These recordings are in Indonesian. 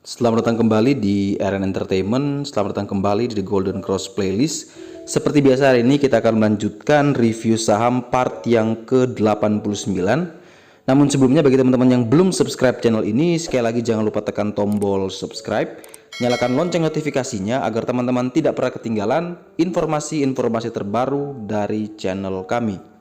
Selamat datang kembali di RN Entertainment. Selamat datang kembali di The Golden Cross Playlist. Seperti biasa, hari ini kita akan melanjutkan review saham part yang ke-89. Namun sebelumnya, bagi teman-teman yang belum subscribe channel ini, sekali lagi jangan lupa tekan tombol subscribe, nyalakan lonceng notifikasinya agar teman-teman tidak pernah ketinggalan informasi-informasi terbaru dari channel kami.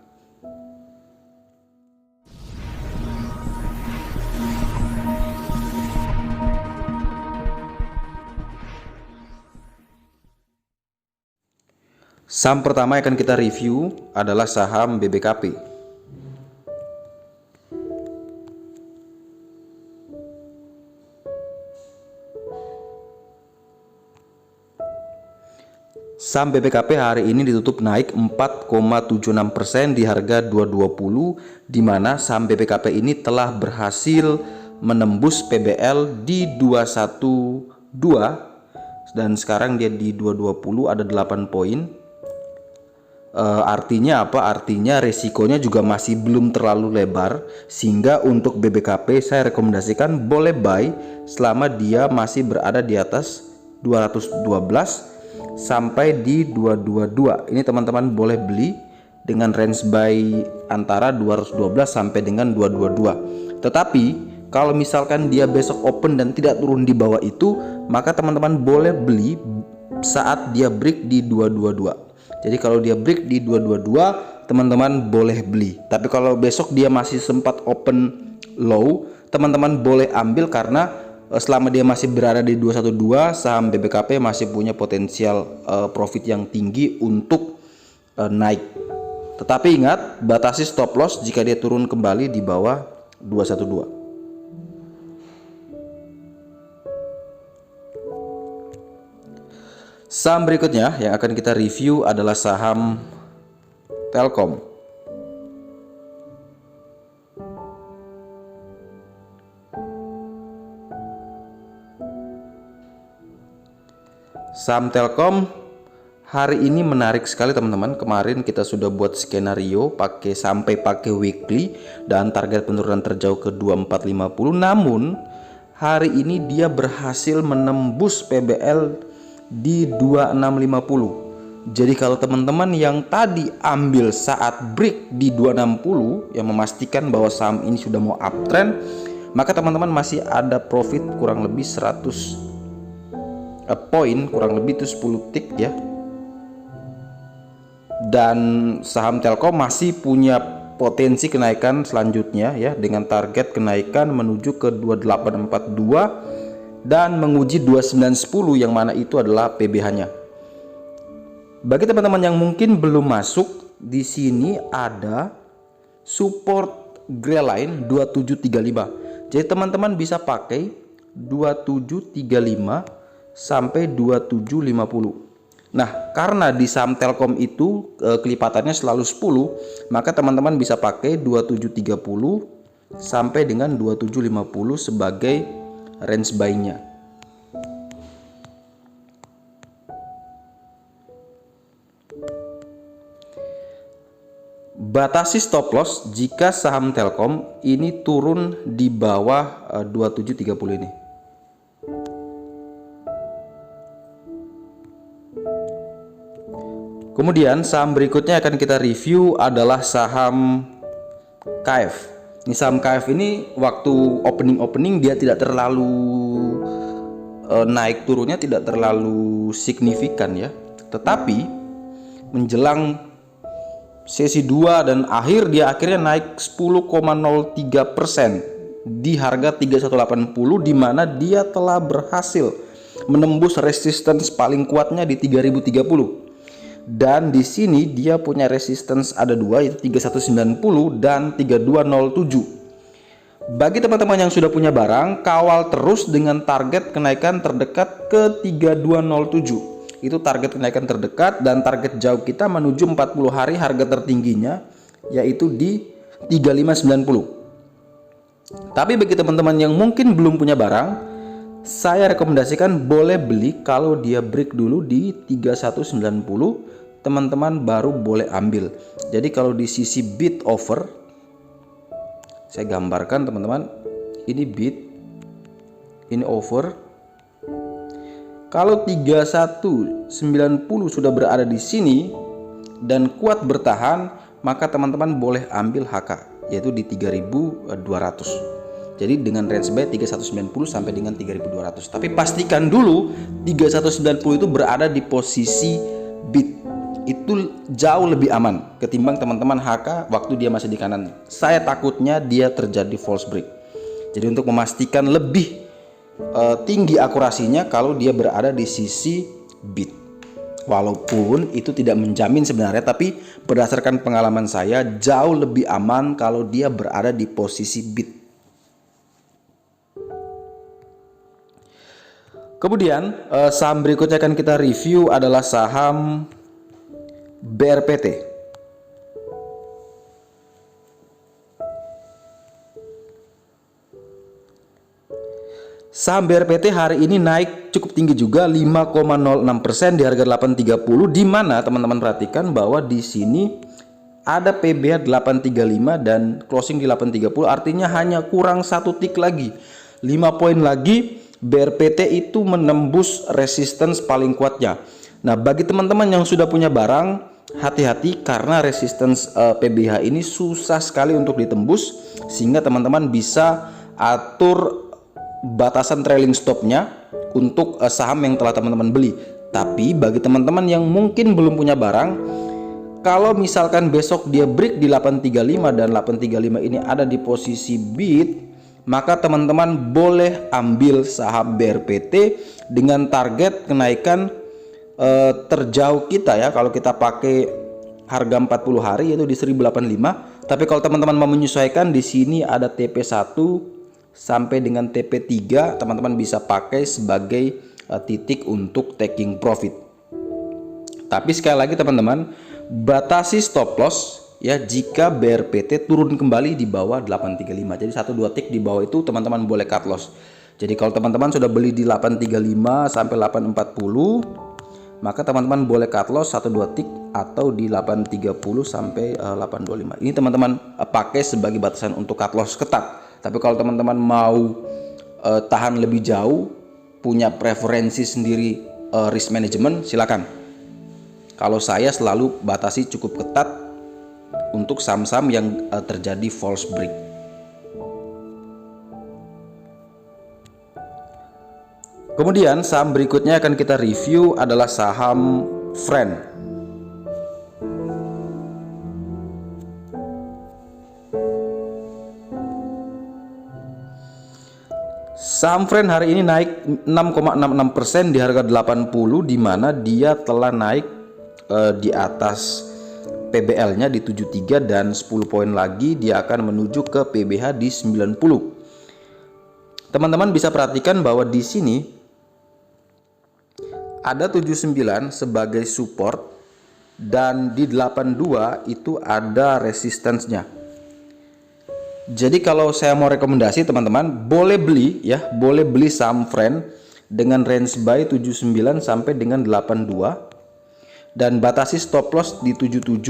Saham pertama yang akan kita review adalah saham BBKP. Saham BBKP hari ini ditutup naik 4,76% di harga 220, di mana saham BBKP ini telah berhasil menembus PBL di 212 dan sekarang dia di 220, ada 8 poin. Artinya apa? Artinya resikonya juga masih belum terlalu lebar, sehingga untuk BBKP saya rekomendasikan boleh buy selama dia masih berada di atas 212 sampai di 222. Ini teman-teman boleh beli dengan range buy antara 212 sampai dengan 222. Tetapi kalau misalkan dia besok open dan tidak turun di bawah itu, maka teman-teman boleh beli saat dia break di 222. Jadi kalau dia break di 222, teman-teman boleh beli. Tapi kalau besok dia masih sempat open low, teman-teman boleh ambil karena selama dia masih berada di 212, saham BBKP masih punya potensial profit yang tinggi untuk naik. Tetapi ingat, batasi stop loss jika dia turun kembali di bawah 212. Saham berikutnya yang akan kita review adalah saham Telkom. Saham Telkom hari ini menarik sekali teman-teman. Kemarin kita sudah buat skenario sampai pakai weekly dan target penurunan terjauh ke 2450. Namun hari ini dia berhasil menembus PBL di 2650. Jadi kalau teman-teman yang tadi ambil saat break di 260 yang memastikan bahwa saham ini sudah mau uptrend, maka teman-teman masih ada profit kurang lebih 100 poin, kurang lebih itu 10 tick ya. Dan saham Telkom masih punya potensi kenaikan selanjutnya ya, dengan target kenaikan menuju ke 2842 dan menguji 2910 yang mana itu adalah PBH-nya. Bagi teman-teman yang mungkin belum masuk, di sini ada support Grail line 2735. Jadi teman-teman bisa pakai 2735 sampai 2750. Nah, karena di saham Telkom itu kelipatannya selalu 10, maka teman-teman bisa pakai 2730 sampai dengan 2750 sebagai range buy-nya. Batasi stop loss jika saham Telkom ini turun di bawah 2730 ini. Kemudian saham berikutnya akan kita review adalah saham KF. Ini saham KF ini waktu opening dia tidak terlalu naik turunnya tidak terlalu signifikan ya. Tetapi menjelang sesi 2 dan akhir dia akhirnya naik 10,03% di harga 3180, di mana dia telah berhasil menembus resistance paling kuatnya di 3030. Dan di sini dia punya resistance ada dua, yaitu 3190 dan 3207. Bagi teman-teman yang sudah punya barang, kawal terus dengan target kenaikan terdekat ke 3207. Itu target kenaikan terdekat, dan target jauh kita menuju 40 hari harga tertingginya yaitu di 3590. Tapi bagi teman-teman yang mungkin belum punya barang, saya rekomendasikan boleh beli kalau dia break dulu di 3190. Teman-teman baru boleh ambil. Jadi kalau di sisi bid offer, saya gambarkan teman-teman, ini bid, ini offer, Kalau 3190 sudah berada di sini dan kuat bertahan, maka teman-teman boleh ambil HK, yaitu di 3200. Jadi dengan range buy 3190 sampai dengan 3200. Tapi pastikan dulu 3190 itu berada di posisi bid. Itu jauh lebih aman ketimbang teman-teman HK waktu dia masih di kanan. Saya takutnya dia terjadi false break. Jadi untuk memastikan lebih tinggi akurasinya kalau dia berada di sisi bid. Walaupun itu tidak menjamin sebenarnya, tapi berdasarkan pengalaman saya jauh lebih aman kalau dia berada di posisi bid. Kemudian saham berikutnya akan kita review adalah saham BRPT. Saham BRPT hari ini naik cukup tinggi juga 5,06% di harga 830, di mana teman-teman perhatikan bahwa di sini ada PBH 835 dan closing di 830, artinya hanya kurang 1 tick lagi. 5 poin lagi BRPT itu menembus resistance paling kuatnya. Nah, bagi teman-teman yang sudah punya barang, hati-hati karena resistance PBH ini susah sekali untuk ditembus, sehingga teman-teman bisa atur batasan trailing stopnya untuk saham yang telah teman-teman beli. Tapi bagi teman-teman yang mungkin belum punya barang, kalau misalkan besok dia break di 835 dan 835 ini ada di posisi bid, maka teman-teman boleh ambil saham BRPT dengan target kenaikan terjauh kita ya. Kalau kita pakai harga 40 hari yaitu di 1085. Tapi kalau teman-teman mau menyesuaikan, di sini ada TP1 sampai dengan TP3, teman-teman bisa pakai sebagai titik untuk taking profit. Tapi sekali lagi teman-teman, batasi stop loss ya jika BRPT turun kembali di bawah 835. Jadi 1-2 tick di bawah itu teman-teman boleh cut loss. Jadi kalau teman-teman sudah beli di 835 sampai 840, maka teman-teman boleh cut loss 1-2 tick atau di 830 sampai 825. Ini teman-teman pakai sebagai batasan untuk cut loss ketat. Tapi kalau teman-teman mau tahan lebih jauh, punya preferensi sendiri risk management, silakan. Kalau saya selalu batasi cukup ketat untuk saham-saham yang terjadi false break. Kemudian saham berikutnya akan kita review adalah saham Friend. Saham Friend hari ini naik 6,66% di harga 80, di mana dia telah naik di atas PBL-nya di 73 dan 10 poin lagi dia akan menuju ke PBH di 90. Teman-teman bisa perhatikan bahwa di sini ada 79 sebagai support dan di 82 itu ada resistance-nya. Jadi kalau saya mau rekomendasi teman-teman boleh beli ya, boleh beli saham Friend dengan range buy 79 sampai dengan 82 dan batasi stop loss di 77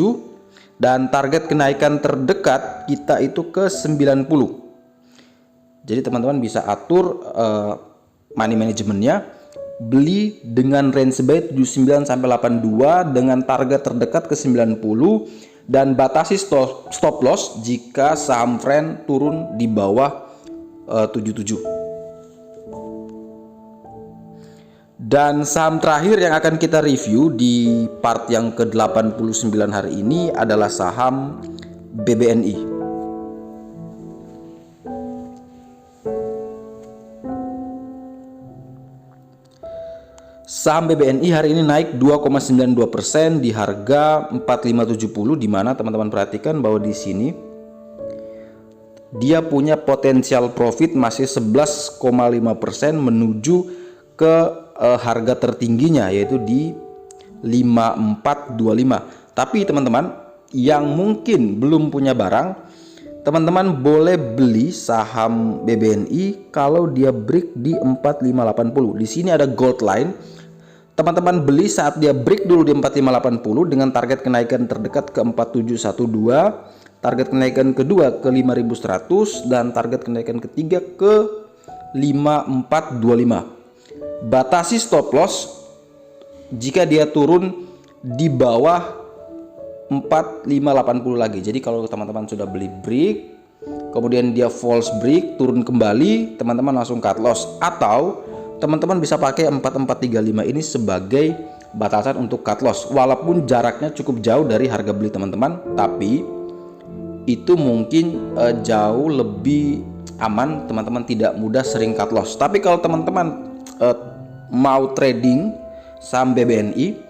dan target kenaikan terdekat kita itu ke 90. Jadi teman-teman bisa atur money manajemennya, beli dengan range buy 79 sampai 82 dengan target terdekat ke 90 dan batasi stop loss jika saham Friend turun di bawah 77. Dan saham terakhir yang akan kita review di part yang ke-89 hari ini adalah saham BBNI. Saham BBNI hari ini naik 2,92% di harga 4570, di mana teman-teman perhatikan bahwa di sini dia punya potensial profit masih 11,5% menuju ke harga tertingginya yaitu di 5425. Tapi teman-teman yang mungkin belum punya barang, teman-teman boleh beli saham BBNI kalau dia break di 4580. Di sini ada gold line. Teman-teman beli saat dia break dulu di 4580 dengan target kenaikan terdekat ke 4712, target kenaikan kedua ke 5100 dan target kenaikan ketiga ke 5425. batasi stop loss jika dia turun di bawah 4580 lagi. Jadi kalau teman-teman sudah beli break, kemudian dia false break, turun kembali, teman-teman langsung cut loss. Atau teman-teman bisa pakai 4435 ini sebagai batasan untuk cut loss. Walaupun jaraknya cukup jauh dari harga beli teman-teman, tapi itu mungkin jauh lebih aman, teman-teman tidak mudah sering cut loss. Tapi kalau teman-teman mau trading saham BBNI,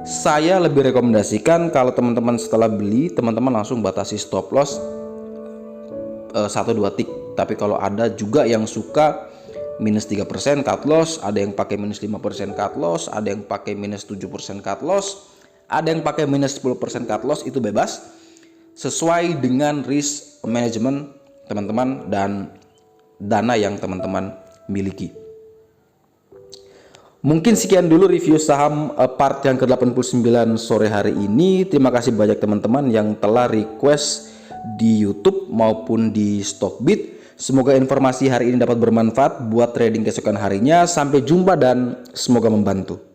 saya lebih rekomendasikan kalau teman-teman setelah beli, teman-teman langsung batasi stop loss 1-2 tick. Tapi kalau ada juga yang suka minus 3% cut loss, ada yang pakai minus 5% cut loss, ada yang pakai minus 7% cut loss, ada yang pakai minus 10% cut loss, itu bebas sesuai dengan risk management teman-teman dan dana yang teman-teman miliki. Mungkin sekian dulu review saham part yang ke-89 sore hari ini. Terima kasih banyak teman-teman yang telah request di YouTube maupun di Stockbit. Semoga informasi hari ini dapat bermanfaat buat trading keesokan harinya. Sampai jumpa dan semoga membantu.